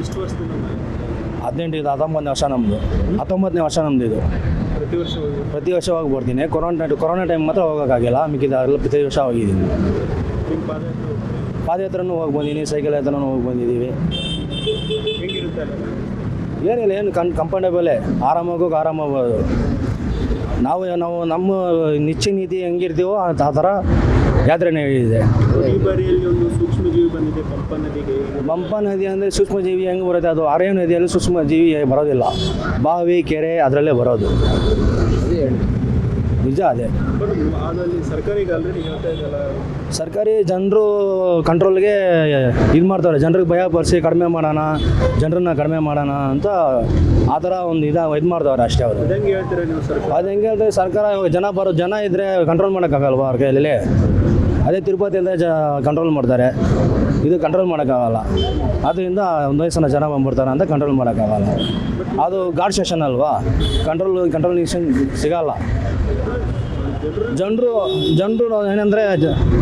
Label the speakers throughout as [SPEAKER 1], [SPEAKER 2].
[SPEAKER 1] ಎಷ್ಟು ವರ್ಷದಿಂದ
[SPEAKER 2] 18 ಇದು 19ನೇ ವರ್ಷ ನಮ್ಮದು. 19ನೇ ವರ್ಷ ನಮ್ಮದು ಇದು. ಪ್ರತಿ ವರ್ಷ ಹೋಗಿ ಬರ್ತೀನಿ. ಕೊರೋನಾ ಟೈಮ್ ಮಾತ್ರ ಹೋಗೋಕ್ಕಾಗಿಲ್ಲ, ಮಿಕ್ಕಿದಾಗಲ್ಲ ಪ್ರತಿ ವರ್ಷ ಹೋಗಿದ್ದೀನಿ. ಪಾದಯಾತ್ರೆನೂ ಹೋಗಿ ಬಂದೀನಿ, ಸೈಕಲ್ ಯಾತ್ರೆನೂ ಹೋಗಿ ಬಂದಿದ್ದೀವಿ. ಏನಿಲ್ಲ, ಏನು ಕಂಫರ್ಟೇಬಲೇ, ಆರಾಮಾಗಿ ಆರಾಮಾಗ್ಬೋದು. ನಾವು ನಮ್ಮ ನಿಶ್ಚಯ ನೀತಿ ಹೆಂಗಿರ್ತೀವೋ ಆ ಥರ ಯಾತ್ರೆನೇ ಇದೆ.
[SPEAKER 1] ಈ ಬಾರಿಯಲ್ಲಿ ಒಂದು ಸೂಕ್ಷ್ಮ ಜೀವಿ ಬಂದಿದೆ ಪಂಪಾ ನದಿಗೆ.
[SPEAKER 2] ಪಂಪಾ ನದಿ ಅಂದರೆ ಸೂಕ್ಷ್ಮ ಜೀವಿ ಹೆಂಗೆ ಬರುತ್ತೆ? ಅದು ಅರಣ್ಯ ನದಿಯಲ್ಲಿ ಸೂಕ್ಷ್ಮ ಜೀವಿ ಬರೋದಿಲ್ಲ. ಬಾವಿ, ಕೆರೆ ಅದರಲ್ಲೇ ಬರೋದು. ನಿಜ ಅದೇ. ಸರ್ಕಾರಿ ಜನರು ಕಂಟ್ರೋಲ್ಗೆ ಇದು ಮಾಡ್ತಾರೆ. ಜನರಿಗೆ ಭಯ ಪಡಿಸಿ ಕಡಿಮೆ ಮಾಡೋಣ, ಜನರನ್ನ ಕಡಿಮೆ ಮಾಡೋಣ ಅಂತ ಆ ಥರ ಒಂದು ಇದು ಮಾಡ್ತಾವ್ರೆ ಅಷ್ಟೇ ಅವರು. ಅದು ಹೆಂಗೆ ಹೇಳ್ತಾರೆ? ಸರ್ಕಾರ ಜನ ಇದ್ದರೆ ಕಂಟ್ರೋಲ್ ಮಾಡೋಕ್ಕಾಗಲ್ವಾ ಅವ್ರ ಕೈಯಲ್ಲಿ? ಅದೇ ತಿರುಪತಿಯಿಂದ ಕಂಟ್ರೋಲ್ ಮಾಡ್ತಾರೆ, ಇದು ಕಂಟ್ರೋಲ್ ಮಾಡೋಕ್ಕಾಗಲ್ಲ. ಅದರಿಂದ ಒಂದು ವಯಸ್ಸಿನ ಜನ ಬಂದ್ಬಿಡ್ತಾರೆ ಅಂತ ಕಂಟ್ರೋಲ್ ಮಾಡೋಕ್ಕಾಗಲ್ಲ. ಅದು ಗಾಡ್ ಸೆಷನ್ ಅಲ್ವಾ, ಕಂಟ್ರೋಲಿಂಗ್ ಸಿಗಲ್ಲ. ಜನರು ಏನಂದರೆ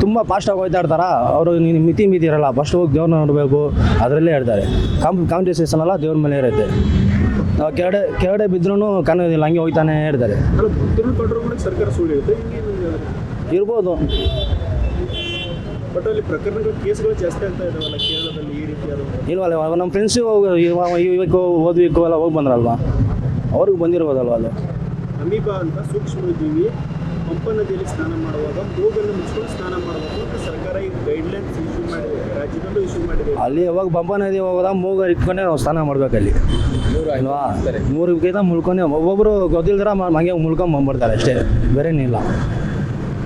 [SPEAKER 2] ತುಂಬ ಫಾಸ್ಟಾಗಿ ಹೋಗ್ತಾ ಇರ್ತಾರ. ಅವರು ಮಿತಿ ಇರಲ್ಲ. ಫಸ್ಟ್ ಹೋಗಿ ದೇವ್ರನ್ನ ನೋಡಬೇಕು, ಅದರಲ್ಲೇ ಹೇಳ್ತಾರೆ. ಕಾಂಪಿಟೇಷನ್ ಎಲ್ಲ ದೇವ್ರ ಮೇಲೆ ಇರುತ್ತೆ. ಕೆಳಗಡೆ ಬಿದ್ದರೂ ಕಾಣೋದಿಲ್ಲ, ಹಂಗೆ ಹೋಗ್ತಾನೆ ಹೇಳ್ತಾರೆ. ಇರ್ಬೋದು.
[SPEAKER 1] ಬಟ್ ಅಲ್ಲಿ ಪ್ರಕರಣಗಳು, ಕೇಸ್ಗಳು ಜಾಸ್ತಿ ಆಗ್ತಾ ಇದಾವಲ್ಲ ಕೇರಳದಲ್ಲಿ ಈ ರೀತಿ.
[SPEAKER 2] ಇಲ್ವಲ್ಲ, ನಮ್ಮ ಫ್ರೆಂಡ್ಸು ಓದ್ವಿಕೋ ಎಲ್ಲ ಹೋಗಿ ಬಂದ್ರಲ್ವ, ಅವ್ರಿಗೆ ಬಂದಿರ್ಬೋದಲ್ವ. ಅದು
[SPEAKER 1] ಅಮೀಬಾ ಅಂತ ಸೂಕ್ಷ್ಮ ಜೀವಿ ಪಂಪಾ ನದಿಯಲ್ಲಿ ಸ್ನಾನ ಮಾಡುವಾಗ ಮೂಗನ್ನು ಮುಚ್ಕೊಂಡು ಸ್ನಾನ ಮಾಡಬೇಕು ಅಂತ ಸರ್ಕಾರ ಈಗ ಗೈಡ್ಲೈನ್ಸ್ ಇಶ್ಯೂ ಮಾಡಿದೆ, ರಾಜ್ಯದಲ್ಲೂ ಇಶ್ಯೂ ಮಾಡಿದೆ.
[SPEAKER 2] ಅಲ್ಲಿ ಯಾವಾಗ ಪಂಪಾ ನದಿ ಹೋಗೋದಾಗ ಮೂಗ ಇಟ್ಕೊಂಡೆ ನಾವು ಸ್ನಾನ ಮಾಡ್ಬೇಕಲ್ಲಿ ಅಲ್ವಾ. 3 ಗೀತ ಮುಳ್ಕೊಂಡೆ, ಒಬ್ಬೊಬ್ಬರು ಗೊತ್ತಿಲ್ದಾರ ಹಂಗೆ ಮುಳ್ಕೊಂಡು ಬಂದ್ಬಿಡ್ತಾರೆ ಅಷ್ಟೇ, ಬೇರೇನಿಲ್ಲ.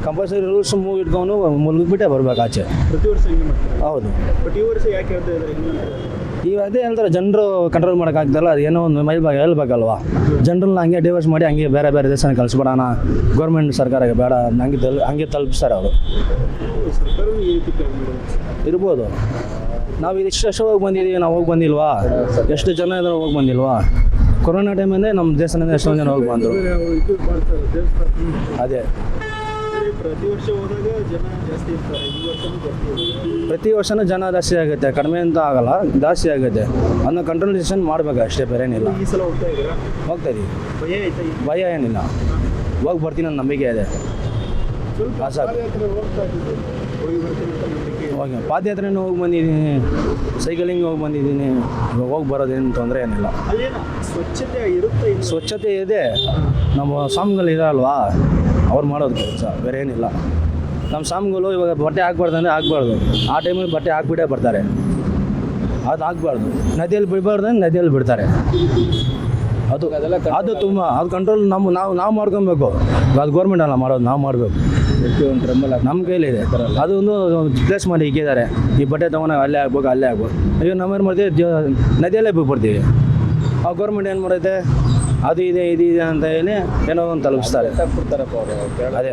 [SPEAKER 2] ಕಂಪಲ್ಸರಿ ರೂಲ್ಸ್ ಮೂವ್ ಇಟ್ಕೊಂಡು ಮುಳುಗಿಬಿಟ್ಟೆ ಬರ್ಬೇಕು ಆಚೆ.
[SPEAKER 1] ಪ್ರತಿ ವರ್ಷ ಹಿಂಗೆ ಮಾಡ್ತಾರೆ.
[SPEAKER 2] ಹೌದು.
[SPEAKER 1] ಬಟ್ ಈ ವರ್ಷ ಯಾಕೆ ಹೇಳ್ತಾ ಇದ್ದಾರೆ?
[SPEAKER 2] ಈಗ ಅದೇ ಹೇಳ್ತಾರೆ, ಜನರು ಕಂಟ್ರೋಲ್ ಮಾಡೋಕ್ಕಾಗ್ತಲ್ಲ. ಅದು ಏನೋ ಒಂದು ಹೇಳ್ಬೇಕಲ್ವಾ. ಜನರನ್ನ ಹಂಗೆ ಡಿವೈಸ್ ಮಾಡಿ ಹಂಗೆ ಬೇರೆ ಬೇರೆ ದೇಶನ ಕಳಿಸ್ಬಿಡೋಣ, ಗೌರ್ಮೆಂಟ್ ಸರ್ಕಾರಕ್ಕೆ ಬೇಡ ಹಂಗೆ ತಲುಪಿಸ್ತಾರೆ ಅವರು. ಇರ್ಬೋದು. ನಾವು ಇಷ್ಟು ಹೋಗಿ ಬಂದಿದ್ದೀವಿ, ನಾವು ಹೋಗಿ ಬಂದಿಲ್ವಾ? ಎಷ್ಟು ಜನ ಇದ್ರೆ ಹೋಗಿ ಬಂದಿಲ್ವಾ? ಕೊರೋನಾ ಟೈಮಲ್ಲೇ ನಮ್ಮ ದೇಶದಿಂದ ಎಷ್ಟೊಂದು ಜನ ಹೋಗಿ ಬಂದರು. ಅದೇ
[SPEAKER 1] ಪ್ರತಿ ವರ್ಷ ಹೋದಾಗ ಜನ ಜಾಸ್ತಿ ಇರ್ತಾರೆ. ಈ ವರ್ಷನೂ ಜಾಸ್ತಿ,
[SPEAKER 2] ಪ್ರತಿ ವರ್ಷನೂ ಜನ ಜಾಸ್ತಿ ಆಗುತ್ತೆ, ಕಡಿಮೆ ಅಂತ ಆಗಲ್ಲ, ಜಾಸ್ತಿ ಆಗುತ್ತೆ. ಅದನ್ನ ಕಂಟ್ರೋಲೇಷನ್ ಮಾಡಬೇಕು ಅಷ್ಟೇ, ಬೇರೇನಿಲ್ಲ.
[SPEAKER 1] ಈ ಸಲ ಹೋಗ್ತಾ ಇದ್ದೀರಾ?
[SPEAKER 2] ಹೋಗ್ತಾ ಇದ್ದೀವಿ.
[SPEAKER 1] ಭಯ ಆಯ್ತಾ?
[SPEAKER 2] ಭಯ ಏನಿಲ್ಲ, ಹೋಗಿ ಬರ್ತೀನಿ ಅನ್ನೋ ನಂಬಿಕೆ ಇದೆ. ಹೋಗಿ ಪಾದಯಾತ್ರೆನೂ ಹೋಗಿ ಬಂದಿದ್ದೀನಿ, ಸೈಕಲಿಂಗ್ ಹೋಗಿ ಬಂದಿದ್ದೀನಿ. ಇವಾಗ ಹೋಗಿ ಬರೋದೇನು ತೊಂದರೆ ಏನಿಲ್ಲ.
[SPEAKER 1] ಸ್ವಚ್ಛತೆ ಇರುತ್ತೆ,
[SPEAKER 2] ಸ್ವಚ್ಛತೆ ಇದೆ. ನಮ್ಮ ಸ್ವಾಮಿಗಳು ಇರಲ್ವಾ, ಅವ್ರು ಮಾಡೋದು ಕೆಲಸ, ಬೇರೆ ಏನಿಲ್ಲ. ನಮ್ಮ ಸ್ವಾಮಿಗಳು ಇವಾಗ ಬಟ್ಟೆ ಹಾಕ್ಬಾರ್ದು ಅಂದರೆ ಹಾಕ್ಬಾರ್ದು. ಆ ಟೈಮಲ್ಲಿ ಬಟ್ಟೆ ಹಾಕ್ಬಿಟ್ಟೇ ಬರ್ತಾರೆ. ಅದು ಹಾಕ್ಬಾರ್ದು. ನದಿಯಲ್ಲಿ ಬಿಡಬಾರ್ದು ಅಂದರೆ ನದಿಯಲ್ಲಿ ಬಿಡ್ತಾರೆ. ಅದು ತುಂಬ ಅದು ಕಂಟ್ರೋಲ್ ನಾವು ಮಾಡ್ಕೊಬೇಕು. ಅದು ಗೌರ್ಮೆಂಟ್ ಅಲ್ಲ ಮಾಡೋದು, ನಾವು ಮಾಡಬೇಕು. ನಮ್ಮ ಕೈಲಿದೆ. ಅದು ಒಂದು ಪ್ಲೇಸ್ ಮಾಡಿ ಇಕ್ಕಿದ್ದಾರೆ. ಈ ಬಟ್ಟೆ ತೊಗೊಂಡಾಗ ಅಲ್ಲೇ ಹಾಕ್ಬೇಕು, ಅಲ್ಲೇ ಹಾಕ್ಬೇಕು. ಈಗ ನಾವೇನು ಮಾಡ್ತೀವಿ, ನದಿಯಲ್ಲೇ ಬಿಟ್ಬಿಡ್ತೀವಿ. ಆ ಗೌರ್ಮೆಂಟ್ ಏನು ಮಾಡುತ್ತೆ, ಅದು ಇದೆ ಅಂತ ಹೇಳಿ ಏನೋ ಒಂದು ತಲುಪಿಸ್ತಾರೆ. ಅದೇ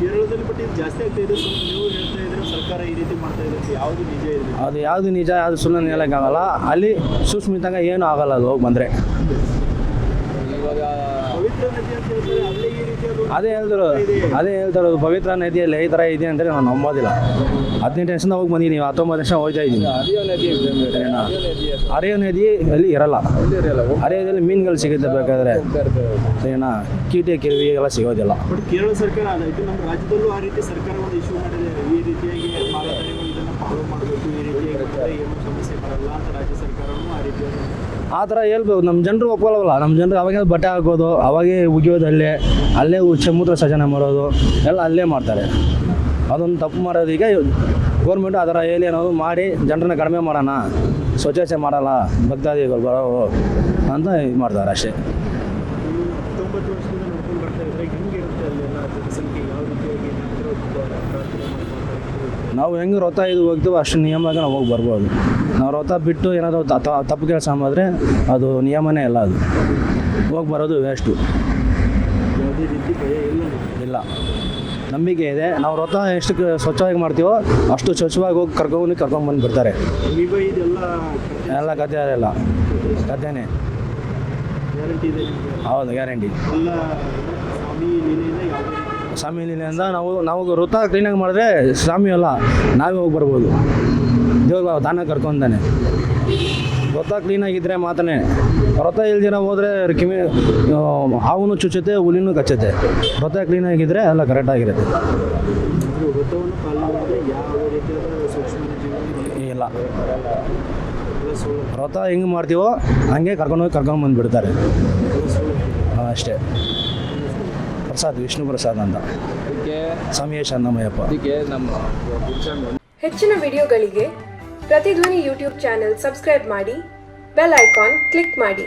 [SPEAKER 1] ಕೇರಳದಲ್ಲಿ ಬಟ್ ಇದು ಜಾಸ್ತಿ ಆಗ್ತಾ ಇದೆ. ನೀವು ಹೇಳ್ತಾ ಇದ್ರೆ ಸರ್ಕಾರ ಈ ರೀತಿ ಮಾಡ್ತಾ ಇದೆ, ಯಾವುದು ನಿಜ ಇದೆ?
[SPEAKER 2] ಅದು ಯಾವುದು ನಿಜ, ಯಾವುದು ಸುಳ್ಳು ಹೇಳೋಕ್ಕಾಗಲ್ಲ. ಅಲ್ಲಿ ಸೂಕ್ಷ್ಮಿತಾಗ ಏನೂ ಆಗಲ್ಲ ಅದು ಹೋಗಿ ಬಂದರೆ.
[SPEAKER 1] ಇವಾಗ ಪವಿತ್ರ ನದಿ ಅಂತ ಹೇಳ್ತಾರೆ, ಅಲ್ಲೇ ಈ ರೀತಿ
[SPEAKER 2] ಅದೇ ಹೇಳ್ತಾರೆ ಪವಿತ್ರ ನದಿಯಲ್ಲಿ ಈ ಥರ ಇದೆ ಅಂದರೆ ನಾನು ನಂಬೋದಿಲ್ಲ. 18 ವರ್ಷದಿಂದ ಹೋಗಿ ಬಂದಿದ್ದೀನಿ, 19 ವರ್ಷ ಹೋಗ್ತಾ ಇದ್ದೀನಿ. ಹರಿಯೋ ನದಿಯಲ್ಲಿ ಇರಲ್ಲ. ಹರಿಯೋದಲ್ಲಿ ಮೀನುಗಳು ಸಿಗುತ್ತೆ ಬೇಕಾದರೆ, ಸರಿನಾ? ಕೀಟೆ ಕಿರುವಿ ಎಲ್ಲ ಸಿಗೋದಿಲ್ಲ.
[SPEAKER 1] ಬಟ್ ಕೇರಳ ಸರ್ಕಾರ ಅದಾಯಿತು, ನಮ್ಮ ರಾಜ್ಯದಲ್ಲೂ ಆ ರೀತಿ ಸರ್ಕಾರ ಒಂದು ಇಶ್ಯೂ ಮಾಡಿದೆ. ಈ ರೀತಿಯಾಗಿ ಮಾಲಧಾರಿಗಳು ಇದನ್ನು ಫಾಲೋ ಮಾಡಬೇಕು, ಈ ರೀತಿಯಾಗಿ ಏನು ಸಮಸ್ಯೆ ಬರಲ್ಲ ಅಂತ ರಾಜ್ಯ ಸರ್ಕಾರವೂ ಆ ರೀತಿ
[SPEAKER 2] ಆ ಥರ ಹೇಳ್ಬೇಕು. ನಮ್ಮ ಜನರು ಒಪ್ಕೊಳ್ಳಲ್ಲ. ನಮ್ಮ ಜನರು ಅವಾಗೇ ಬಟ್ಟೆ ಹಾಕೋದು, ಅವಾಗೇ ಉಗಿಯೋದು, ಅಲ್ಲೇ ಮೂತ್ರ ಸಜನೆ ಮಾಡೋದು ಎಲ್ಲ ಅಲ್ಲೇ ಮಾಡ್ತಾರೆ. ಅದೊಂದು ತಪ್ಪು ಮಾಡೋದು. ಈಗ ಗೌರ್ಮೆಂಟು ಆ ಥರ ಹೇಳಿ ಅನ್ನೋದು ಮಾಡಿ ಜನರನ್ನ ಕಡಿಮೆ ಮಾಡೋಣ, ಸ್ವಚ್ಛತೆ ಮಾಡಲ್ಲ, ಭಕ್ತಾದಿಗಳು ಬರೋವು ಅಂತ ಇದು ಮಾಡ್ತಾರೆ ಅಷ್ಟೇ.
[SPEAKER 1] 19 ವರ್ಷದಿಂದ ನೋಡ್ಕೊಂಡು ಬರ್ತಾ ಇದ್ರೆ ಹೆಂಗಿರುತ್ತೆ ಅಲ್ಲೆಲ್ಲ ಜನಸಂಖ್ಯೆ ಯಾವ ರೀತಿಯಾಗಿ
[SPEAKER 2] ನಾವು ಹೆಂಗೆ ರಥ ಇದು ಹೋಗ್ತೀವೋ ಅಷ್ಟು ನಿಯಮವಾಗಿ ನಾವು ಹೋಗಿ ಬರ್ಬೋದು. ನಾವು ರಥ ಬಿಟ್ಟು ಏನಾದರೂ ತಪ್ಪು ಕೆಲಸ ಮಾಡಿದ್ರೆ ಅದು ನಿಯಮನೇ ಇಲ್ಲ. ಅದು ಹೋಗಿ ಬರೋದು ವೇಸ್ಟು.
[SPEAKER 1] ಯಾವುದೇ ರೀತಿ ಭಯ
[SPEAKER 2] ಇಲ್ಲ, ನಂಬಿಕೆ ಇದೆ. ನಾವು ರಥ ಎಷ್ಟು ಸ್ವಚ್ಛವಾಗಿ ಮಾಡ್ತೀವೋ ಅಷ್ಟು ಸ್ವಚ್ಛವಾಗಿ ಹೋಗಿ ಕರ್ಕೊಂಡ್ಬಂದು ಬಿಡ್ತಾರೆ. ಎಲ್ಲ ಕಥೆ ಅದೆಲ್ಲ ಕಥೆನೇ. ಹೌದು, ಗ್ಯಾರಂಟಿ. ಸ್ವಾಮಿ ಲೀಲೆಯಿಂದ ನಾವು ವೃತ್ತ ಕ್ಲೀನಾಗಿ ಮಾಡಿದ್ರೆ ಸ್ವಾಮಿ ಅಲ್ಲ, ನಾವೇ ಹೋಗಿ ಬರ್ಬೋದು. ದೇವ್ರು ತಾನೇ ಕರ್ಕೊಂತಾನೆ. ವ್ರತ ಕ್ಲೀನಾಗಿದ್ದರೆ ಮಾತ್ರನೇ. ವ್ರತ ಇಲ್ದಿರ ಹೋದರೆ ಕಿವಿ ಹಾವು ಚುಚ್ಚುತ್ತೆ, ಹುಲಿನೂ ಕಚ್ಚುತ್ತೆ. ವ್ರತ ಕ್ಲೀನಾಗಿದ್ದರೆ ಎಲ್ಲ ಕರೆಕ್ಟಾಗಿರುತ್ತೆ.
[SPEAKER 1] ಅಂದರೆ ವ್ರತವನ್ನು ಪಾಲನೆ ಮಾಡಿದ್ರೆ ಯಾವ ರೀತಿಯಾದ ಸೂಕ್ಷ್ಮ ಜೀವನ
[SPEAKER 2] ಇಲ್ಲ,
[SPEAKER 1] ಎಲ್ಲ ಸುಳ್ಳು
[SPEAKER 2] ವ್ರತ ಹೆಂಗೆ ಮಾಡ್ತೀವೋ ಹಂಗೆ ಕರ್ಕೊಂಡು ಬಂದುಬಿಡ್ತಾರೆ ಅಷ್ಟೇ. ಪ್ರಸಾದ್, ವಿಷ್ಣು ಪ್ರಸಾದ್ ಅಂತ, ಸಮಯೇಶ್ ಅನ್ನಮಯ್ಯಪ್ಪ.
[SPEAKER 3] ಹೆಚ್ಚಿನ ವಿಡಿಯೋಗಳಿಗೆ ಪ್ರತಿಧ್ವನಿ ಯೂಟ್ಯೂಬ್ ಚಾನೆಲ್ ಸಬ್ಸ್ಕ್ರೈಬ್ ಮಾಡಿ, ಬೆಲ್ ಐಕಾನ್ ಕ್ಲಿಕ್ ಮಾಡಿ.